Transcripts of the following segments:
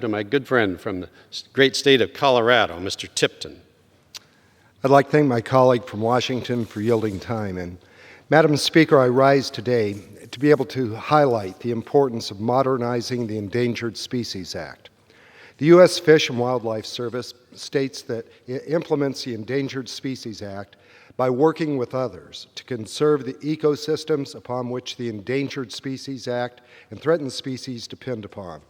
To my good friend from the great state of Colorado, Mr. Tipton. I'd like to thank my colleague from Washington for yielding time. And Madam Speaker, I rise today to be able to highlight the importance of modernizing the Endangered Species Act. The U.S. Fish and Wildlife Service states that it implements the Endangered Species Act by working with others to conserve the ecosystems upon which the Endangered Species Act and threatened species depend upon,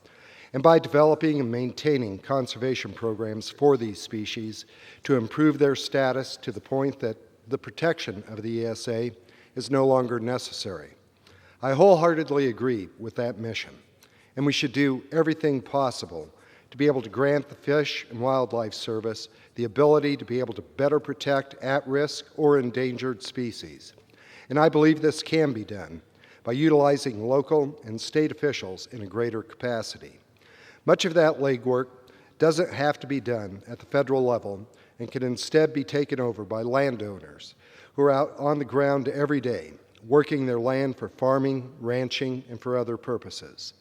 and by developing and maintaining conservation programs for these species to improve their status to the point that the protection of the ESA is no longer necessary. I wholeheartedly agree with that mission, and we should do everything possible to be able to grant the Fish and Wildlife Service the ability to be able to better protect at-risk or endangered species. And I believe this can be done by utilizing local and state officials in a greater capacity. Much of that legwork doesn't have to be done at the federal level and can instead be taken over by landowners who are out on the ground every day, working their land for farming, ranching, and for other purposes.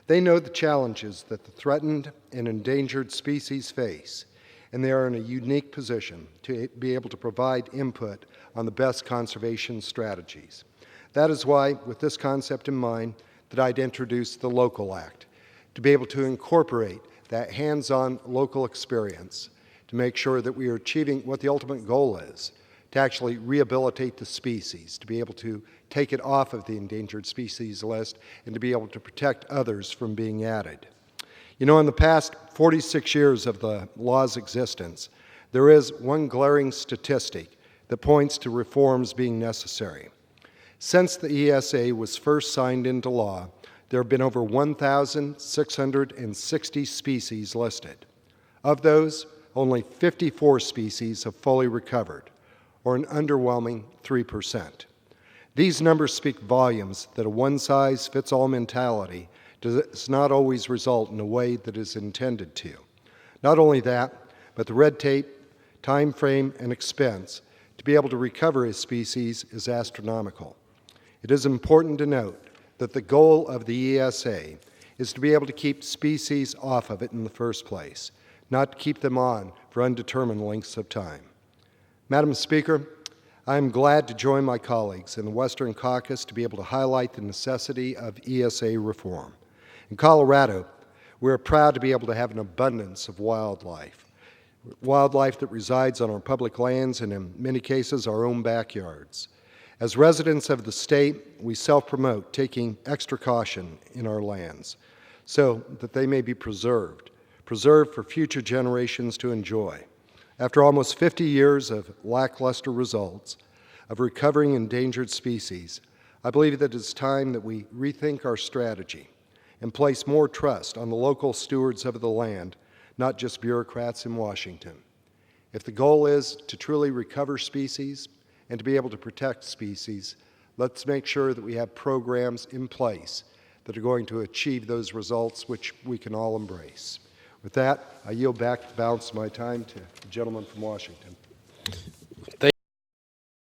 They know the challenges that the threatened and endangered species face, and they are in a unique position to be able to provide input on the best conservation strategies. That is why, with this concept in mind, that I'd introduce the Local Act, to be able to incorporate that hands-on local experience to make sure that we are achieving what the ultimate goal is, to actually rehabilitate the species, to be able to take it off of the endangered species list, and to be able to protect others from being added. You know, in the past 46 years of the law's existence, there is one glaring statistic that points to reforms being necessary. Since the ESA was first signed into law, there have been over 1,660 species listed. Of those, only 54 species have fully recovered, or an underwhelming 3%. These numbers speak volumes that a one-size-fits-all mentality does not always result in a way that is intended to. Not only that, but the red tape, time frame, and expense to be able to recover a species is astronomical. It is important to note that the goal of the ESA is to be able to keep species off of it in the first place, not to keep them on for undetermined lengths of time. Madam Speaker, I am glad to join my colleagues in the Western Caucus to be able to highlight the necessity of ESA reform. In Colorado, we're proud to be able to have an abundance of wildlife that resides on our public lands and in many cases our own backyards. As residents of the state, we self-promote taking extra caution in our lands so that they may be preserved for future generations to enjoy. After almost 50 years of lackluster results of recovering endangered species, I believe that it's time that we rethink our strategy and place more trust on the local stewards of the land, not just bureaucrats in Washington. If the goal is to truly recover species and to be able to protect species, let's make sure that we have programs in place that are going to achieve those results which we can all embrace. With that, I yield back the balance of my time to the gentleman from Washington.